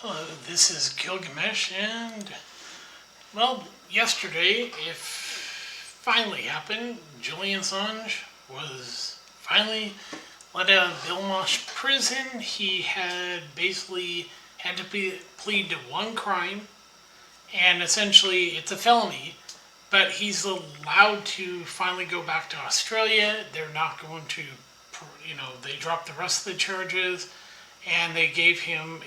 Hello, this is Gilgamesh, and, well, yesterday it finally happened. Julian Assange was finally let out of Belmarsh prison. He had basically had to plead to one crime, and essentially it's a felony, but he's allowed to finally go back to Australia. They're not going to, they dropped the rest of the charges, and they gave him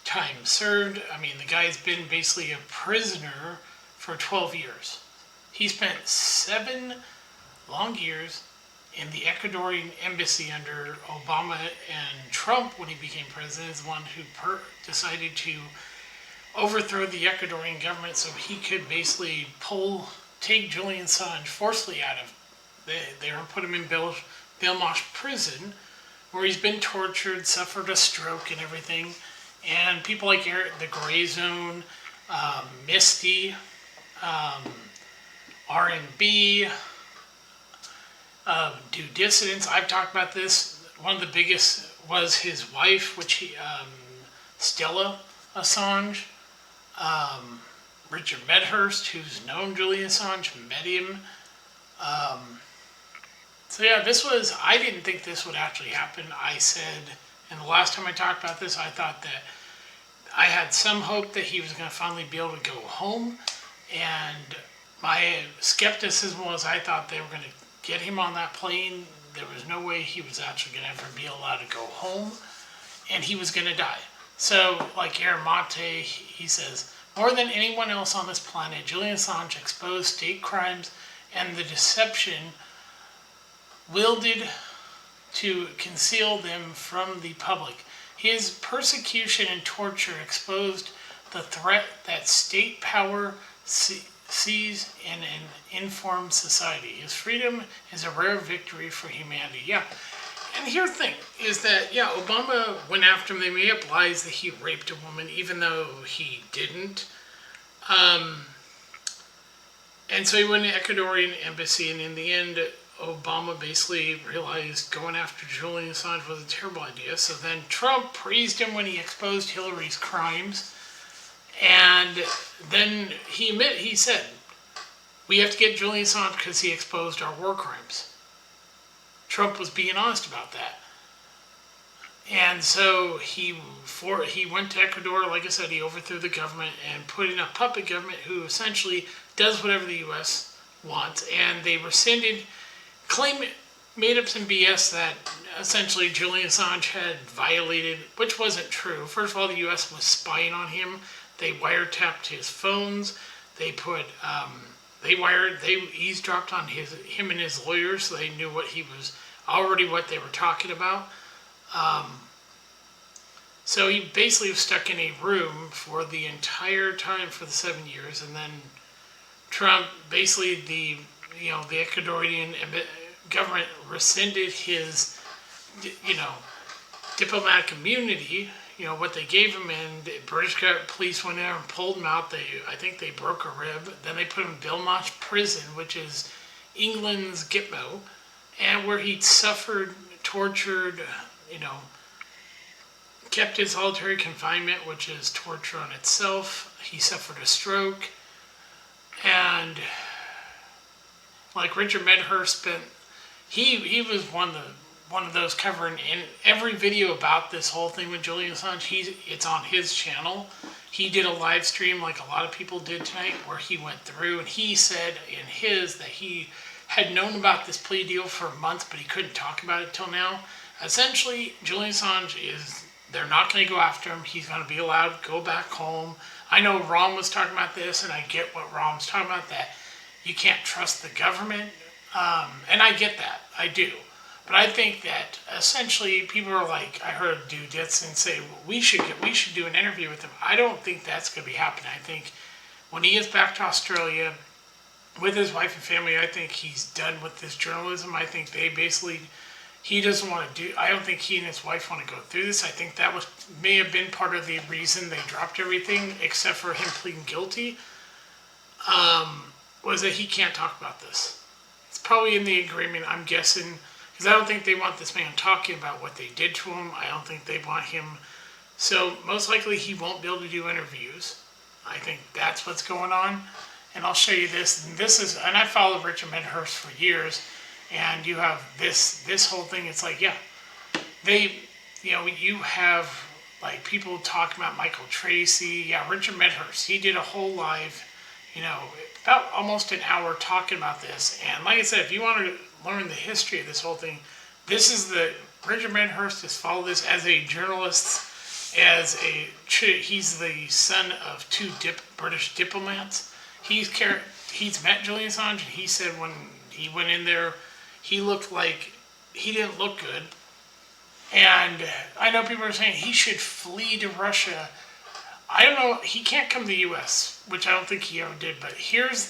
time served. I mean, the guy's been basically a prisoner for 12 years. He spent 7 long years in the Ecuadorian embassy under Obama, and Trump, when he became president, is the one who decided to overthrow the Ecuadorian government so he could basically take Julian Assange forcibly out of there and put him in Belmarsh prison, where he's been tortured, suffered a stroke and everything. And people like the Gray Zone, Misty, R&B, Do Dissidents. I've talked about this. One of the biggest was his wife, Stella Assange. Richard Medhurst, who's known Julian Assange, met him. So yeah, I didn't think this would actually happen. I said, and the last time I talked about this, I thought that I had some hope that he was going to finally be able to go home. And my skepticism was I thought they were going to get him on that plane. There was no way he was actually going to ever be allowed to go home. And he was going to die. So, like Aaron Monte, he says, more than anyone else on this planet, Julian Assange exposed state crimes and the deception wielded to conceal them from the public. His persecution and torture exposed the threat that state power sees in an informed society. His freedom is a rare victory for humanity. Yeah. And here's the thing, is that, yeah, Obama went after him. They made up lies that he raped a woman, even though he didn't. And so he went to the Ecuadorian embassy, and in the end, Obama basically realized going after Julian Assange was a terrible idea. So then Trump praised him when he exposed Hillary's crimes. And then he said, we have to get Julian Assange because he exposed our war crimes. Trump was being honest about that. And so he went to Ecuador. Like I said, he overthrew the government and put in a puppet government who essentially does whatever the U.S. wants. And they made up some BS that essentially Julian Assange had violated, which wasn't true. First of all, the U.S. was spying on him. They wiretapped his phones. They eavesdropped on him and his lawyers, so they knew what they were talking about. So he basically was stuck in a room for the entire time for the 7 years, and then Trump, basically the Ecuadorian government rescinded his, diplomatic immunity, what they gave him, and the British police went there and pulled him out. I think they broke a rib. Then they put him in Belmarsh prison, which is England's Gitmo, and where he suffered, tortured, kept in solitary confinement, which is torture on itself. He suffered a stroke, and like Richard Medhurst he was one of those covering in every video about this whole thing with Julian Assange. It's on his channel. He did a live stream like a lot of people did tonight, where he went through and he said in his that he had known about this plea deal for months, but he couldn't talk about it till now. Essentially, Julian Assange they're not going to go after him. He's going to be allowed to go back home. I know Ron was talking about this, and I get what Ron was talking about, that you can't trust the government. And I get that. I do. But I think that essentially people are like, I heard Do Ditson say, well, we should do an interview with him. I don't think that's going to be happening. I think when he gets back to Australia with his wife and family, I think he's done with this journalism. I think he doesn't want to I don't think he and his wife want to go through this. I think that may have been part of the reason they dropped everything, except for him pleading guilty, was that he can't talk about this. It's probably in the agreement, I'm guessing, because I don't think they want this man talking about what they did to him. I don't think they want him So most likely he won't be able to do interviews. I think that's what's going on. And I'll show you this. And this is, and I followed Richard Medhurst for years. And you have this whole thing. It's like, yeah, you have like people talking about Michael Tracy. Yeah, Richard Medhurst. He did a whole live, about almost an hour talking about this. And like I said, if you want to learn the history of this whole thing, Richard Medhurst has followed this as a journalist. He's the son of two British diplomats. He's met Julian Assange, and he said when he went in there, he didn't look good. And I know people are saying he should flee to Russia. I don't know. He can't come to the U.S., which I don't think he ever did. But here's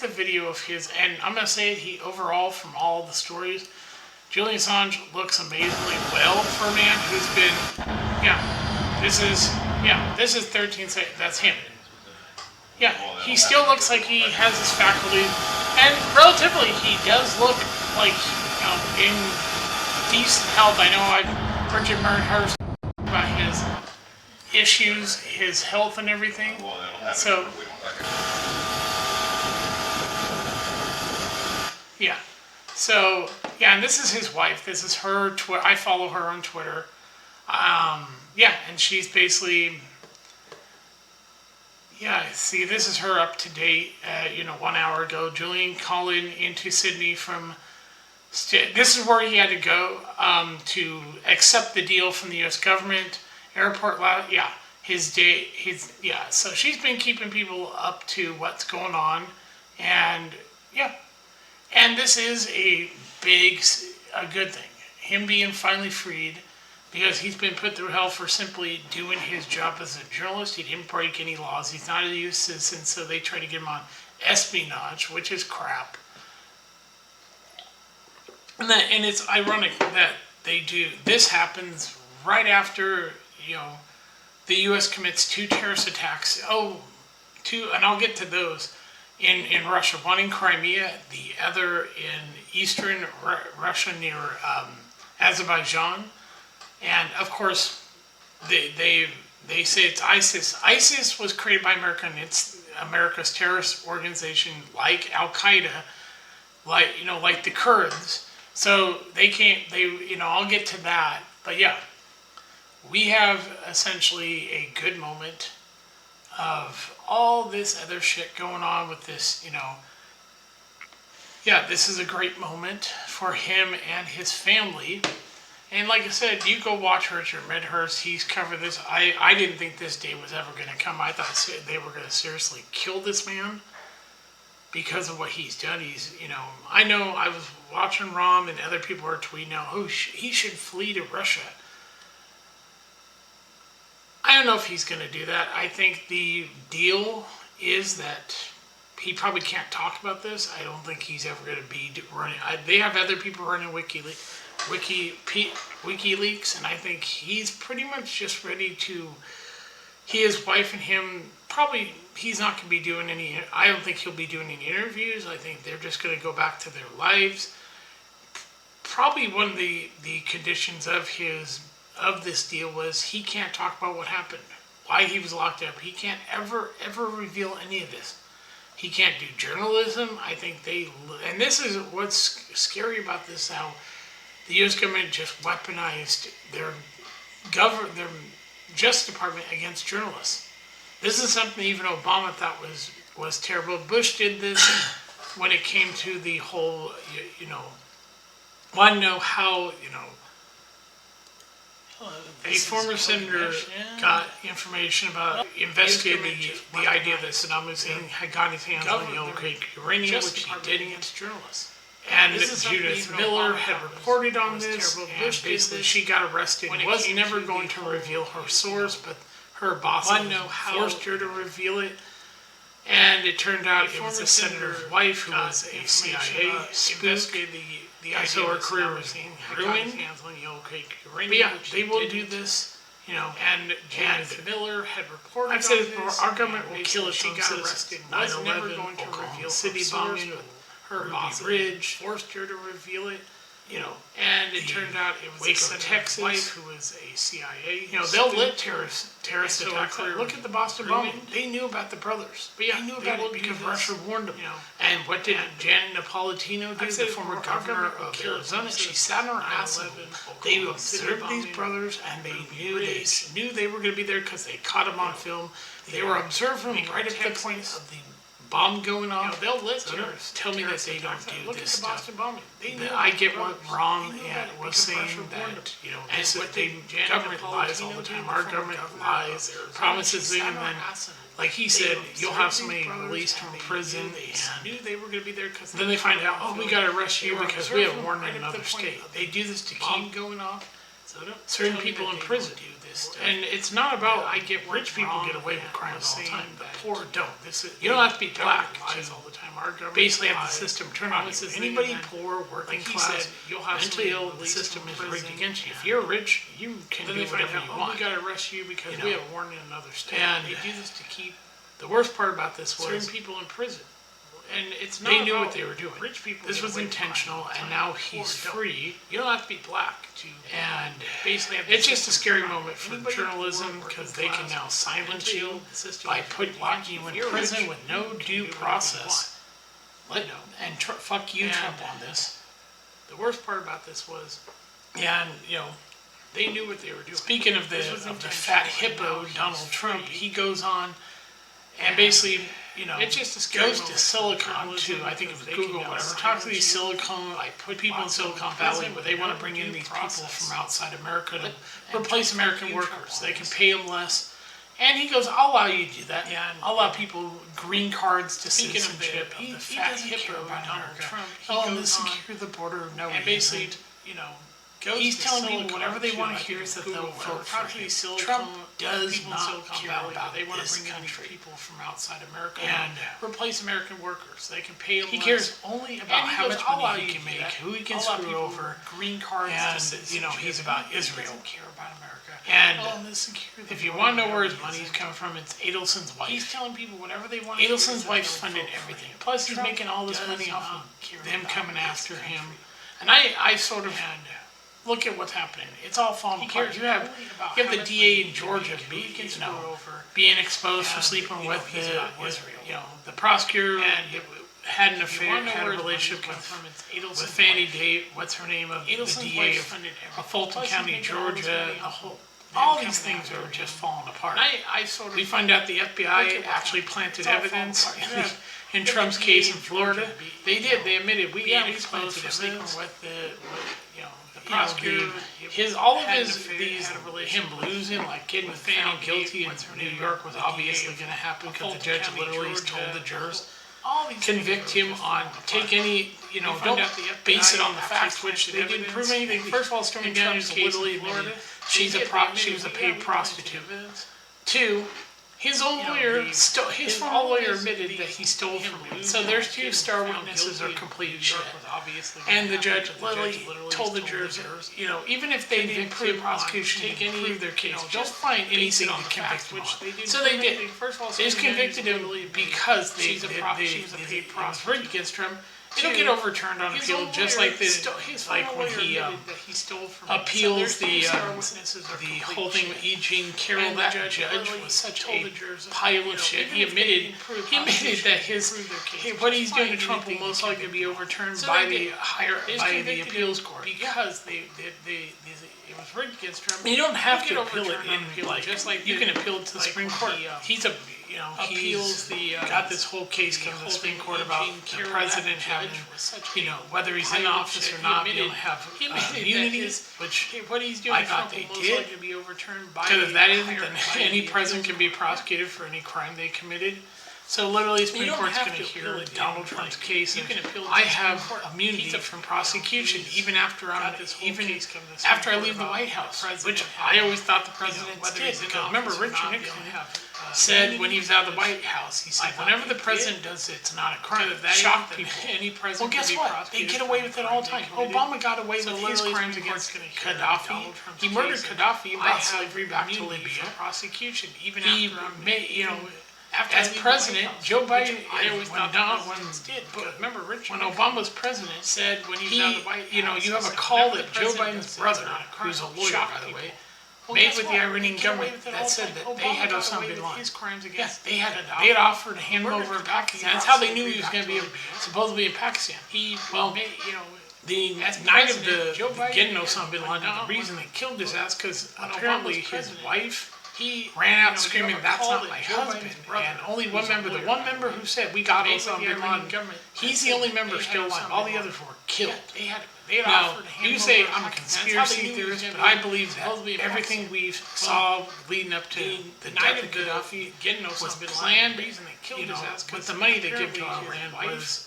the video of his, and I'm gonna say it. Overall, from all the stories, Julian Assange looks amazingly well for a man who's been, This is 13 seconds. That's him. Yeah, he still looks like he has his faculty, and relatively, he does look like in decent health. I know I've Richard Medhurst about his issues, his health, and everything. So, yeah. So, yeah, and this is his wife. This is her. I follow her on Twitter. And she's basically. Yeah, see, this is her up to date. 1 hour ago, Julian calling into Sydney from. This is where he had to go to accept the deal from the U.S. government. Airport, So she's been keeping people up to what's going on, and this is a good thing. Him being finally freed, because he's been put through hell for simply doing his job as a journalist. He didn't break any laws. He's not a U.S. citizen, so they try to get him on espionage, which is crap. And it's ironic that they do. This happens right after, the U.S. commits 2 terrorist attacks. And I'll get to those in Russia. One in Crimea, the other in eastern Russia near Azerbaijan. And of course, they say it's ISIS. ISIS was created by America, and it's America's terrorist organization, like Al Qaeda, like the Kurds. So I'll get to that. But yeah, we have essentially a good moment of all this other shit going on with this, this is a great moment for him and his family. And like I said, you go watch Richard Medhurst. He's covered this. I didn't think this day was ever going to come. I thought they were going to seriously kill this man because of what he's done. I know I was watching Rom and other people are tweeting out, he should flee to Russia. I don't know if he's going to do that. I think the deal is that he probably can't talk about this. I don't think he's ever going to be running. They have other people running WikiLeaks, and I think he's pretty much just ready to. His wife and him probably he's not going to be doing any. I don't think he'll be doing any interviews. I think they're just going to go back to their lives. Probably one of the conditions of this deal was he can't talk about what happened, why he was locked up. He can't ever reveal any of this. He can't do journalism. I think and this is what's scary about this, how the U.S. government just weaponized their Justice Department against journalists. This is something even Obama thought was terrible. Bush did this when it came to the whole, want to know how, a former senator got information about investigating the idea that Saddam Hussein had gotten his hands on yellow cake uranium, which he did against journalists. And Judith Miller had reported on this, and basically she got arrested and was never going to reveal her source, but her boss forced her to reveal it. And it turned out it was a senator's wife who was a CIA spook. So her career was ruined. But yeah, they will do this, and Judith Miller had reported I've said this, our government will kill its own citizens. 9/11, Oklahoma City bombing, her boss Ridge forced her to reveal it. and it turned out it was Waco, a Texas wife who was a CIA. they'll let terrorist so attacks. Look at the Boston bombing. They knew about the brothers. But yeah, they knew about it because Russia warned them. And what did Janet Napolitano do, the former governor of Arizona? She sat on her ass. They observed these brothers, and they knew they were going to be there because they caught them on film. They were observing right at the point of the bomb going off. They'll let so terrorists tell me that they don't do Look this at the Boston bombing. I get what wrong and was saying that the government lies all the time. Our government lies, promises things, and then, like he said, you'll have somebody released from prison, and knew they were going to be there because then they find out, oh, we got to arrest you because we have a warrant in another state. They do this to keep going off. So certain people in prison. And it's not about rich people get away with crimes all the time. The poor don't. You don't have to be black to all the time. Our government basically have the system turn on you. Anybody poor, working class, you'll have mentally ill, the system is rigged against you. If you're rich, you can do whatever you want. We got to arrest you because we have a warrant in another state. And they do this to keep the worst part about this was certain people in prison. And it's not they knew what they were doing. Rich people. This was intentional, and now he's free. You don't have to be black to. And basically, it's just a scary moment for journalism because they can now silence you by locking you in prison with no due process. Fuck you, Trump, on this. The worst part about this was, and they knew what they were doing. Speaking of the fat hippo Donald Trump, he goes on and basically. It's just a scary goes to Silicon too. I think it was Google, whatever. Talk to these people in Silicon Valley where they want to bring in these people from outside America to replace American workers. They can pay them less. And he goes, I'll allow you to do that. I'll allow people green cards to citizenship. He doesn't care about Donald Trump. He goes to secure the border. No, and basically, he's telling people whatever they want to hear is that they'll vote for him. Trump does not care about they want to this bring in country. people from outside America and replace American workers. They can pay them. He cares only about how much money he can make, who he can screw over, green cards, and he's about Israel. He doesn't care about America. And if you want to know where his money's coming from, it's Adelson's wife. He's telling people whatever they want. Adelson's wife's funded everything. Plus, he's making all this money off of them coming after him. And I sort of had. Look at what's happening. It's all falling apart. You have the DA in Georgia being exposed for sleeping with the prosecutor had an affair, had a relationship with Fannie Day. What's her name of the DA of Fulton County, Georgia? All these things are just falling apart. We find out the FBI actually planted evidence in Trump's case in Florida. They did. They admitted we exposed for sleeping with the prosecutor, him losing, like getting found guilty in New York was obviously going to happen because the judge literally told the jurors, convict him on, take any, don't base it on the facts, which they didn't prove anything. First of all, Stormy Daniels literally admitted she was a paid prostitute. Two, his own lawyer, his former lawyer admitted that he stole from him. So there's two star witnesses are complete shit. And the judge literally told the jurors, even if they didn't prove prosecution, they didn't prove their case, don't find anything to convict him on. So they did. They just convicted him because they was a paid prosecutor against Trump. It'll get overturned on appeal, just like when he appeals the whole thing with Eugene Carroll. That judge was such a pile of shit. He admitted that what he's doing to Trump will most likely be overturned by the appeals court because it was rigged against Trump. You don't have to appeal it you can appeal it to the Supreme Court. Got this whole case coming to the Supreme Court about the president having, whether he's in office or not, being have immunities, which I thought they did. Because if that isn't, then any president can be prosecuted for any crime they committed. So literally, the Supreme Court's going to hear Donald Trump's case, and I have immunity from prosecution even after I leave the White House, which I always thought the president did. Because remember, Richard Nixon said when he was out of the White House, he said, whenever the president does it, it's not a crime. Shock people. Well, guess what? They get away with it all the time. Obama got away with his crimes against Gaddafi. He murdered Gaddafi and brought slavery back to Libya. Prosecution, even as president, Joe Biden, when Obama was president, said when he was out of the White House, you have a call that Joe Biden's brother, who's a lawyer, by the way, made with the Iranian government that said that they had Osama bin Laden. His crimes against Yes, they had offered to hand him over in Pakistan. That's how they knew he was going to be supposedly in Pakistan. The night of the getting Osama bin Laden, the reason they killed his ass because apparently his wife ran out screaming, "That's not my husband!" And only one member, the one member who said, "We got Osama bin Laden," he's the only member still alive. All the others were killed. Now, you say I'm a conspiracy theorist, but I believe that everything we saw leading up to the night of Gaddafi was planned, but the money they give to Iran was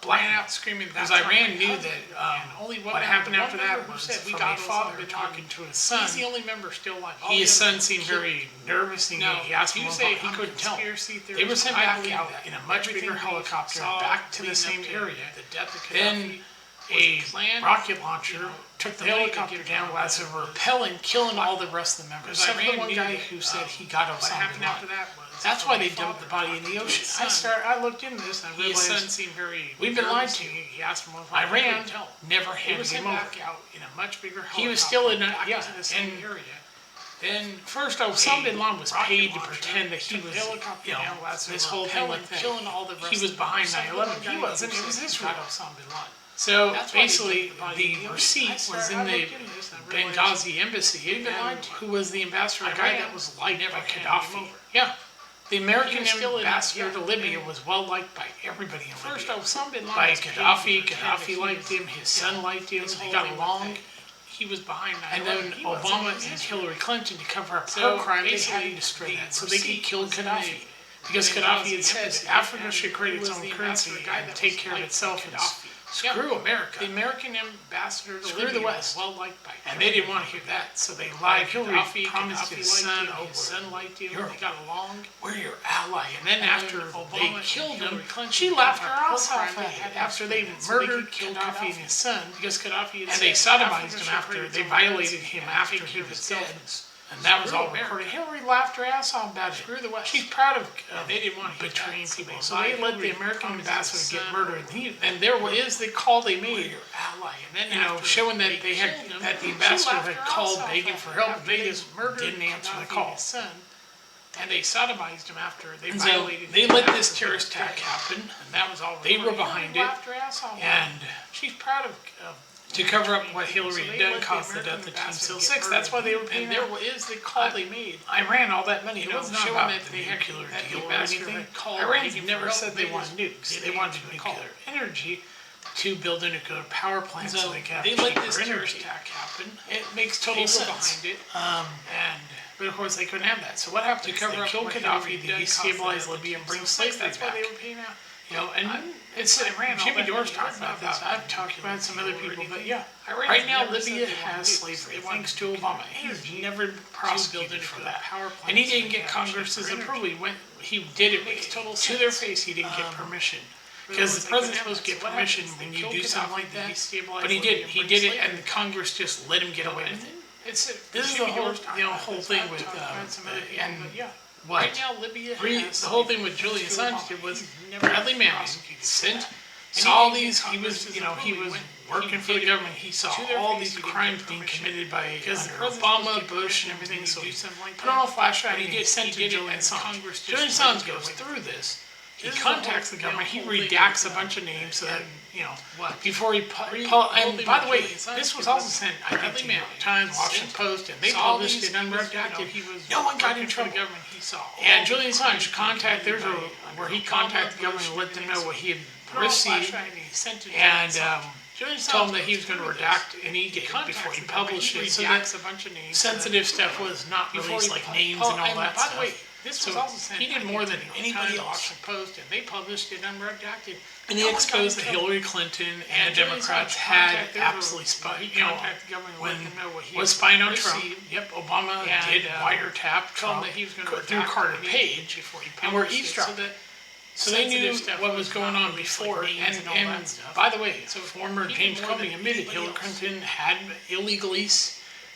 ran out screaming, because Iran knew that what happened after that was from a father talking to his son. He's the only member still alive. His son seemed very nervous, and he asked him about he couldn't tell. They were sent back out in a much bigger helicopter back to the same area. Then a rocket launcher took the helicopter down as a repelling, killing all the rest of the members. Except for the one guy who said he got Osama bin Laden. That's why they dumped the body in the ocean. I looked into this and I realized his son seemed very we've been lied to. He asked him, Iran never handed him over. In a much bigger he was still in the same area. Then first, Osama bin Laden was paid to pretend that he was, this whole thing with he was behind 9/11. He wasn't. It was Israel. Osama bin Laden. So basically, the receipt was in the Benghazi embassy, who was the ambassador, a guy that was liked by Gaddafi. Yeah. The American ambassador to Libya was well liked by everybody in Libya. By Gaddafi. Gaddafi liked him. His son liked him. They got along. He was behind 9/11. And then Obama and Hillary Clinton, to cover up her crime, they had to destroy that so they could kill Gaddafi. Because Gaddafi had said Africa should create its own currency and take care of itself and screw America. The American ambassador to Screw the West. well liked by and they didn't want to hear that, so they lied. Hillary promised his son, liked him. They got along. We're your ally. And then after they killed him, she laughed her ass off at it. After they murdered Gaddafi and his son, because Gaddafi and they sodomized him after they violated him after he was dead. And that was all recorded. Hillary laughed her ass off about it. Screw the West. She's proud of they didn't want to betraying people. So they let the American ambassador get murdered. And there is the call they made. Ally. And then showing that they had that the ambassador had called begging for help. They just didn't answer the call. And they sodomized him after they violated him. They let this terrorist attack happen. And that was all. They were behind it. And she's proud of to cover up what Hillary had done caused the death of Team SEAL 6. That's why they were paying. And there is the call they made. Iran all that money. It wasn't about that they had nuclear deal or anything. Iran never said they wanted nukes. They wanted nuclear energy to build a nuclear power plant so they could have let this terrorist attack happen. It makes total sense. Behind it. But of course they couldn't have that. So what happened? To cover up Gaddafi, they destabilized Libya and bring slavery back. That's why they were paying out. And it's Jimmy Dore's talked about this. I've talked about some other people, but yeah, right now Libya has slavery thanks to Obama. He's never prosecuted for that, and he didn't get Congress's approval. He did it to their face. He didn't get permission because the president's supposed to get permission when you do something like that, but he didn't. He did it, and the Congress just let him get away with it. This is the whole thing with Right now, Libya the whole thing with Julian Assange did was Bradley Manning saw these. He was working for the government. He saw all these crimes being committed by Obama, Bush, and everything. So he put on a flashlight and he sent to Julian Assange. Julian Assange goes through this. He contacts the government. He redacts a bunch of names so that before he and by the way, this was also sent I think to New York Times, Washington Post, and they published it unredacted. No one got in trouble. And Julian Assange where he contacted the government and let them know what he had received, and told him that he was going to redact any before he published it. So that sensitive stuff was not released, like names and all that stuff. He did more than anybody else. Post, and they published it unredacted. And he exposed that Hillary Clinton and the Democrats had absolutely spied. Was spying on Trump. Yep, Obama did wiretap Trump through Carter Page, and were eavesdropping. So they knew what was going on before. And by the way, former James Comey admitted Hillary Clinton had illegally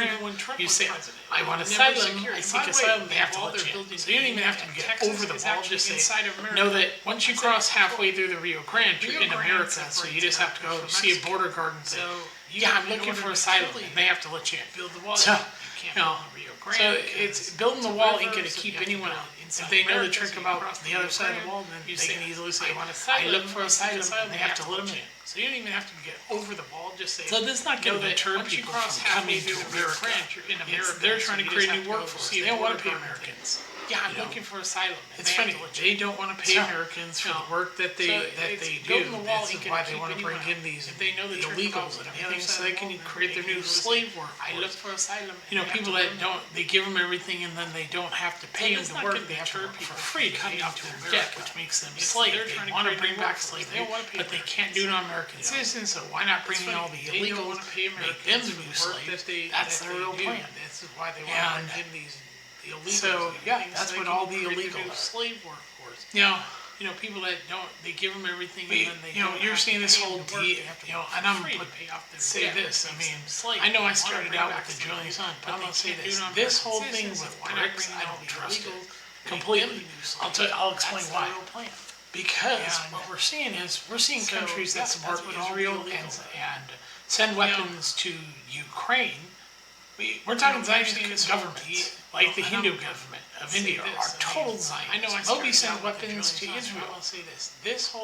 Grant. Even when Trump You was say, president, I want never asylum, secured. I By seek the way, asylum, they have to while let they're you in. building So you don't even have to in get Texas over the is wall, actually just say, inside of America. know that once you I said cross before, halfway through the Rio Grande, you're Rio in Grande America, so separates you just have to go America from see a Mexico. border guard and say, So yeah, I'm in looking order for to asylum, truly and they have to let you in. build the wall. So, You can't you know, build the Rio Grande. so it's building the a wall river, ain't going to so keep you have to anyone go out. inside If they know the America, trick so you about cross the the other Rio side of the Grande, wall, then you they say, can easily say, I want I asylum, look for I seek asylum, asylum, and they have to let them in. So you don't even have to get over the wall, just say, So this is not know going to that deter once you people cross from halfway coming through to the Rio America. Grande, you're in It's- America. they're so trying to you create just a new have to go workforce. see They a don't want border to pay guard. Americans. Yeah, I'm looking for asylum. It's funny. They don't want to pay Americans for the work that they do. This is why they want to bring in these illegals and everything, so they can create their new slave work. I look for asylum. People that don't, they give them everything and then they don't have to pay them to work. They have to work for free, cutting off their debt, which makes them slaves. They want to bring back slavery, but they can't do it on American citizens. So why not bring in all the illegals, make them the new slaves? That's their real plan. This is why they want to bring in these illegals. So yeah, that's what all the illegals. Slave workforce. People that don't, they give them everything, and then they you're seeing this whole and I'm going to say this. I mean, I know I started out with the Julian Assange, but I'm going to say this. This whole thing with BRICS, I don't trust it completely. I'll explain why. Because what we're seeing is countries that support Israel and send weapons to Ukraine. We're talking Zionist governments, like the Hindu government of India, are total Zionists. Moby sent weapons to Israel.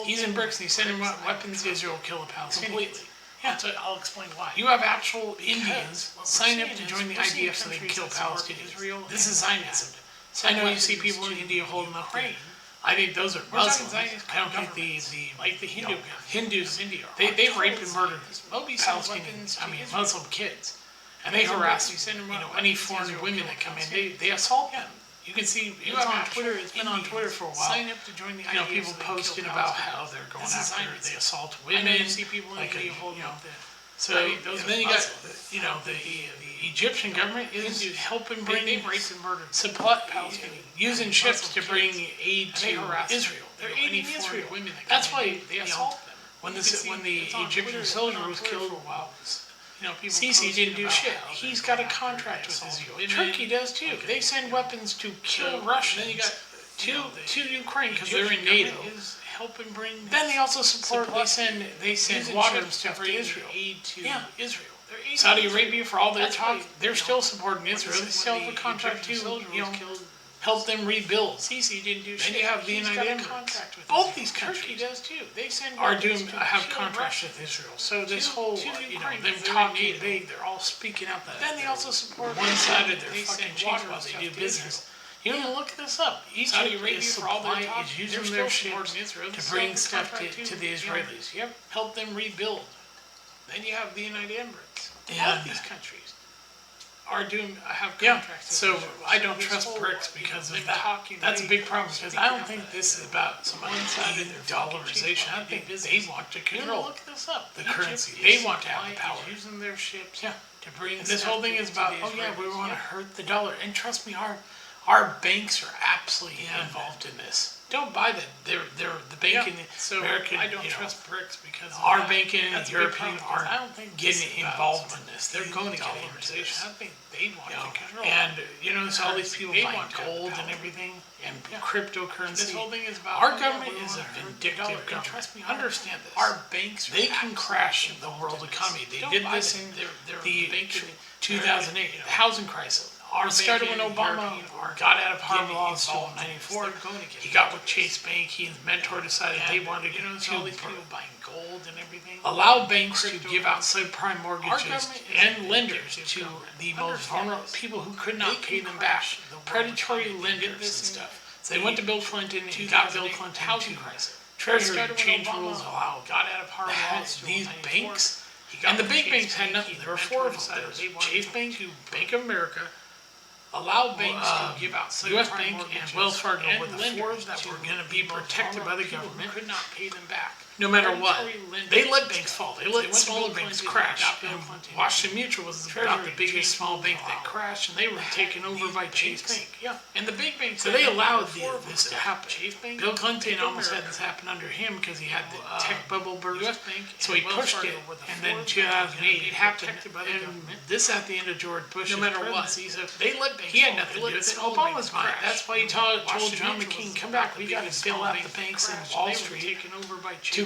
He's in BRICS and he's sending weapons to Israel to kill the Palestinians. Yeah, so I'll explain why. You have actual Indians sign up to join the IDF so they can kill Palestinians. This is Zionism. I know you see people in India holding up the, I think those are Muslims. I don't think the Hindus in India, they rape and murder Palestinians, Muslim kids. And they harass, any foreign women that come in, they assault them. You can see, it's on Twitter, it's been on Twitter for a while. Sign up to join the people posting about how they're going after, they assault women. I know you see people in India holding up the, so, and then you got, the Egyptian government is helping bring, they rape and murder supply, using ships to bring aid to Israel. They're aiding Israel. That's why, they assault them. When the Egyptian soldier was killed, Sisi didn't do shit. He's got a contract with Israel. Turkey does too. They send weapons to kill Russia. Then you got to Ukraine because they're in NATO. Then they also support. They send water and stuff to Israel. Aid to Israel. Saudi Arabia, for all their talk, they're still supporting Israel. They still have a contract to help them rebuild. Sisi didn't do shit. Then you have the United Emirates. Both these countries are doomed to have contracts with Israel. So this whole, them talking, they're all speaking out that. Then they also support one side of their fucking cheeks while they do business. You can look this up. Saudi Arabia, for all their talk, is using their ships to bring stuff to the Israelis. Yep, help them rebuild. Then you have the United Emirates. Both these countries are doomed to have contracts. So I don't trust BRICS because of that. That's a big problem because I don't think this is about some one-sided dollarization. I think they want to control the currency. They want to have the power. Using their ships to bring. And this whole thing is about, we want to hurt the dollar. And trust me, our banks are absolutely involved in this. Don't buy them. They're the bank in American. I don't trust BRICS because our bank and European are getting involved in this. They're going to get into this. I think they want to control. And so all these people buying gold and everything and cryptocurrency. This whole thing is about our government is a vindictive government. Trust me, understand this. Our banks they can crash the world economy. They did this in the 2008 housing crisis. It started when Obama got out of Harvard Law School in '94. He got with Chase Bank. He and his mentor decided they wanted to all these people buying gold and everything. Allow banks to give out subprime mortgages and lenders to the most vulnerable people who could not pay them back. Predatory lenders and stuff. So they went to Bill Clinton and he got Bill Clinton housing crisis. Treasury changed rules. Got out of Harvard Law School. These banks and the big banks had nothing. There were four of them. There was Chase Bank, Bank of America. Allow banks to give out U.S. Bank and Wells Fargo were the four that were going to be protected by the government. Could not pay them back. No matter what, they let banks fall. They let smaller banks crash. And Washington Mutual was about the biggest small bank that crashed, and they were taken over by Chase Bank. Yeah, and the big banks. So they allowed this to happen. Bill Clinton almost had this happen under him because he had the tech bubble burst. So he pushed it, and then 2008 it happened. And this at the end of George Bush's presidency. So they let banks. He had nothing to do with it. Obama's fine. That's why he told John McCain, "Come back. We got to bail out the banks in Wall Street to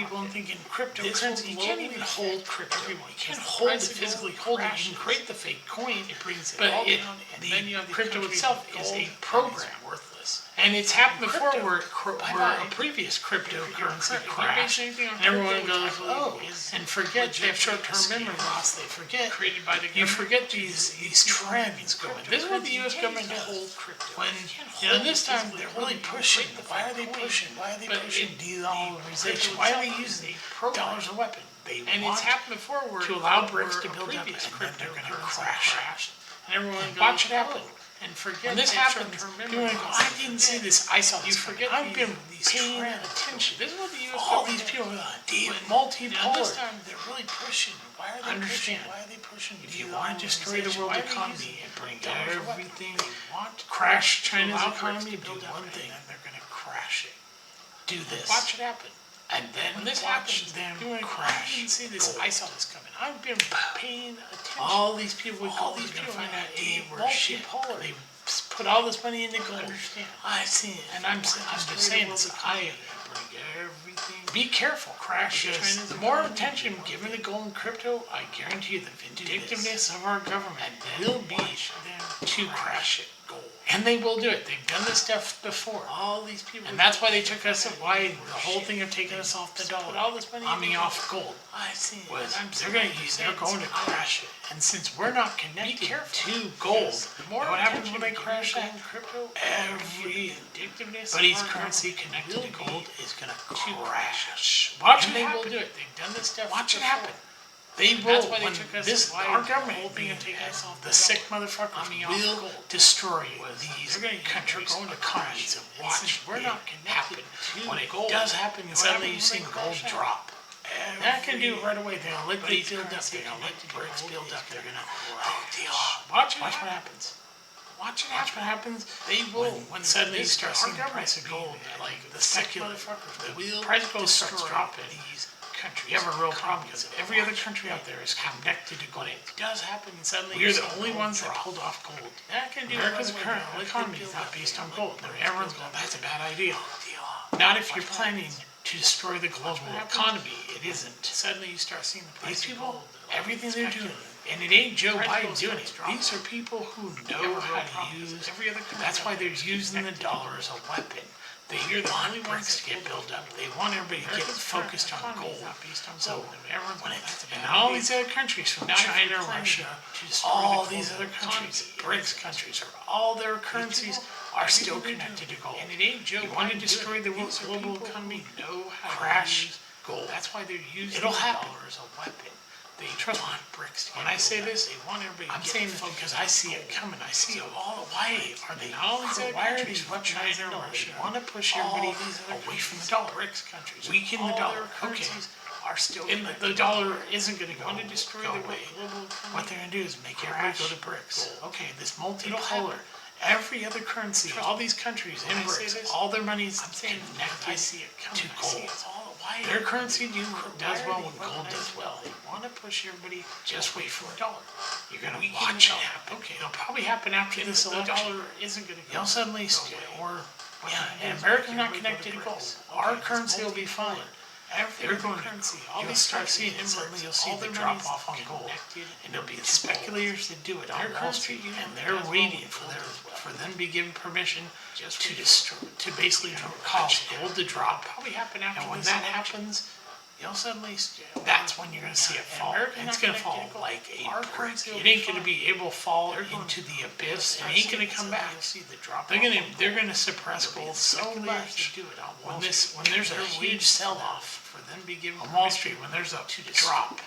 people and thinking Cryptocurrency, you can't even hold crypto. You can't hold it physically. Hold it. You can create the fake coin. It brings it but all down, and then you have crypto itself is a program, worthless. And it's happened before Crypto. where a previous cryptocurrency crashed, and everyone goes, oh, and forget they have short-term memory loss. They forget. Created by the You government. forget these trends going. This is what the U.S. government does. When this time they're really pushing. Why are they pushing? Why are they pushing de-dollarization? Why are they using dollars as a weapon? They And want it's happened before where to allow BRICS to where a build up, and previous then they're going to cryptocurrency crash. and everyone goes, Watch it happen. "Oh," and forget When this they have happens, short-term people memory are going to go, loss. I didn't see this. I saw this. You forget I've been these paying trends. attention. This is what the U.S. All government these does. people are deep, When- multipolar. this time they're really pushing. Why are they Understand. pushing? Why are they pushing? If you want to destroy the world economy and bring down everything, crash China's economy, do one thing, and they're going to crash it. Do this. Watch it happen. And then When this watch happens, them people are like, crash. I didn't see this. I saw this coming. I've been paying attention. All these people with All gold, these these people people find out they they were were shit. multipolar. They put all this money into gold. Understand. I see it. And I'm just saying this. I bring everything. Be careful. Crash Because China's the more attention given to gold and crypto, I guarantee you the vindictiveness of our government will be to crash it. Gold. And they will do it. They've done this stuff before. All these people. And that's why they took us, why the whole thing of taking us off the dollar. Put all this money off gold. I see. Was they're going to crash it. And since we're not connected to gold, what happens when they crash that crypto? Every buddy's currency connected to gold is going to crash. Watch it happen. They will do it. They've done this stuff. Watch it happen. They will. That's why they took us. Our government being us off the sick motherfuckers will destroy these countries' economies. And watch, we're not connected. When it does happen, suddenly you see gold drop. That can do it right away. They're gonna let these build up. They're gonna let the BRICS build up. They're gonna watch what happens. Watch what happens. They will when suddenly you start seeing the price of gold, like the secular the price of gold starts dropping. Country. You have a real problem because every other country out there is connected to gold. It does happen, and suddenly we're the only ones that pulled off gold. That can do America's current economy is not based on gold. Everyone's going, that's a bad idea. Not if you're planning to destroy the global economy. It isn't. Suddenly you start seeing the price of gold. Everything they're doing. And it ain't Joe Biden doing it. These are people who know how to use. That's why they're using the dollar as a weapon. They want BRICS to get built up. They want everybody to get focused on gold. So, and all these other countries, from China, Russia, all these other countries, BRICS countries, all their currencies are still connected to gold. And it ain't Joe. You want to destroy the global economy? Crash gold. That's why they're using the dollar as a weapon. They trust on BRICS. When I say this, they want everybody. I'm saying this because I see it coming. I see it all. Why are they all these other countries? What China, Russia want to push everybody away from the dollar? BRICS countries weaken the dollar. Okay, are still. And the dollar isn't going to go away. What they're going to do is make everybody go to BRICS. Okay, this multipolar. Every other currency, all these countries in BRICS, all their money is connected to gold. Their currency does well when gold does well. They want to push everybody, just wait for the dollar. You're going to watch it happen. Okay, it'll probably happen after this election. The dollar isn't going to go. You'll suddenly, and America's not connected to gold. Our currency will be fine. They're going currency. All these start seeing it, suddenly you'll see the drop off on gold. And there'll be speculators that do it on Wall Street, and they're waiting for them to be given permission to destroy, to basically cause gold to drop. And when that happens, you'll suddenly, that's when you're going to see it fall. And it's going to fall like a brick. It ain't going to be able to fall into the abyss. It ain't going to come back. They're going to suppress gold so much when there's a huge sell-off. For them to be given on Wall Street, when there's a drop,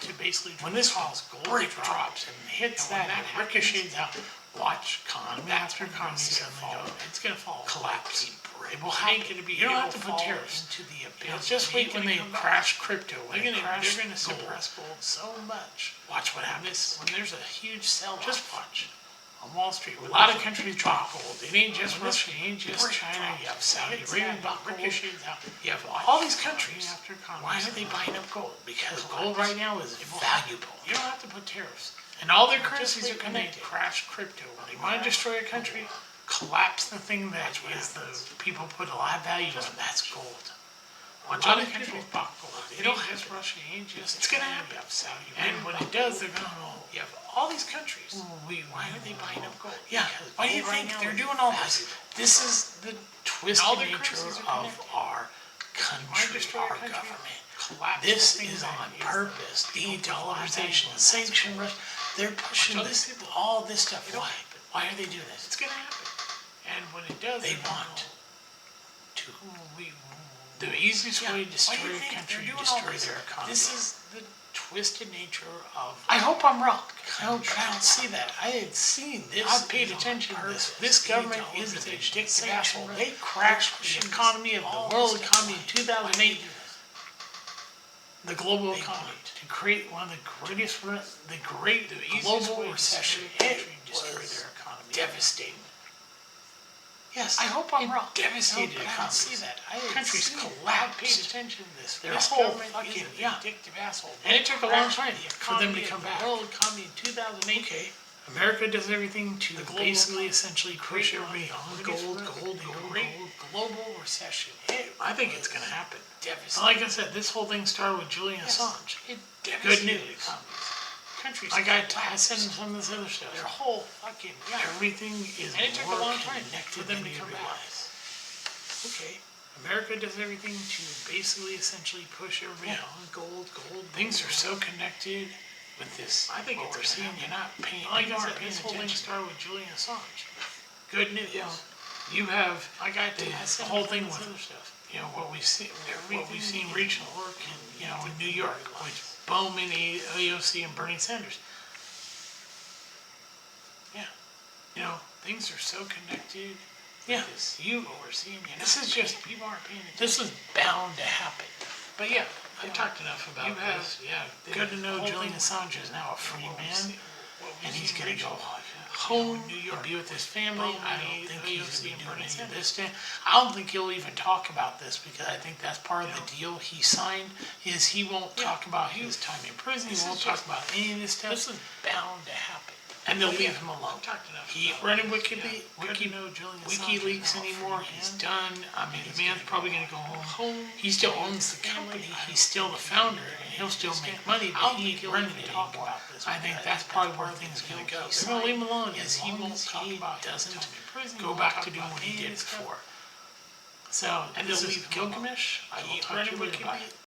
when this gold drops and hits that, and ricochets out, watch economy after economy suddenly go, it's going to fall, collapse. It will happen. You don't have to put tariffs into the abyss. Just wait when they crash crypto. They're going to suppress gold so much. Watch what happens when there's a huge sell-off. Just watch. On Wall Street, a lot of countries drop gold. It ain't just Russia, it ain't just China. You have Saudi Arabia, you have all these countries. Why are they buying up gold? Because gold right now is valuable. You don't have to put tariffs. And all their currencies are connected. Crash crypto. When they want to destroy a country, collapse the thing that is the people put a lot of value on. That's gold. A lot of countries bought gold. It ain't just Russia, it ain't just. It's gonna happen. And when it does, they're gonna know. You have all these countries. Why are they buying up gold? Yeah. Why do you think they're doing all this? This is the twisted nature of our country, our government. This is on purpose. De-dollarization, sanction, they're pushing this, all this stuff. Why are they doing this? It's gonna happen. And when it does, They want to. the easiest way to destroy a country, destroy their economy. This is the twisted nature of. I hope I'm wrong. But I don't see that. I had seen this. I've paid attention to this. This government is a vindictive asshole. They crashed the economy of the world economy in 2008. The global economy to create one of the greatest, the great global recession. It was devastating. Yes, I hope I'm wrong. Devastated I don't economies. see that. Countries collapsed. Paid attention to this. Their This whole government fucking is a vindictive asshole. And it took a long time for them to come back. The world economy in 2008. Okay. America does everything to basically, essentially push Create everybody on the gold, great global recession. I think it's going to happen. Devastating. Like I said, this whole thing started with Julian Assange. It Good devastated news. economies. Countries. Like I sent him some of this other Their stuff. whole fucking Everything is And it took a more long time connected for them than to you come back. realize. Okay. America does everything to basically, essentially push everybody on gold. Things are so connected with this. I think it's what we're seeing. gonna You're not paying. Like I You said, aren't paying this whole thing attention. started with Julian Assange. Good news. You have The whole thing with other stuff. what we've seen regional work in in New York with Bowman, AOC, and Bernie Sanders. Yeah, things are so connected. Yeah. What we're seeing. This is just people aren't paying attention. This is bound to happen. But yeah, I've talked enough about this. Good to know Julian Assange is now a free man, and he's gonna go home and be with his family. I don't think he's gonna be doing any of this. I don't think he'll even talk about this because I think that's part of the deal he signed. Is he won't talk about his time in prison. He won't talk about any of this stuff. This is bound to happen. And they'll leave him alone. He ain't running Julian WikiLeaks anymore. He's done. I mean, the man's probably going to go home. He still owns the company. He's still the founder, and he'll still make money, but he ain't running it anymore. I think that's probably where things are going to go. They're going to leave him alone as he won't talk about doesn't go back to doing what he did before. So, and this is Gilgamesh. I will talk to you later. Bye.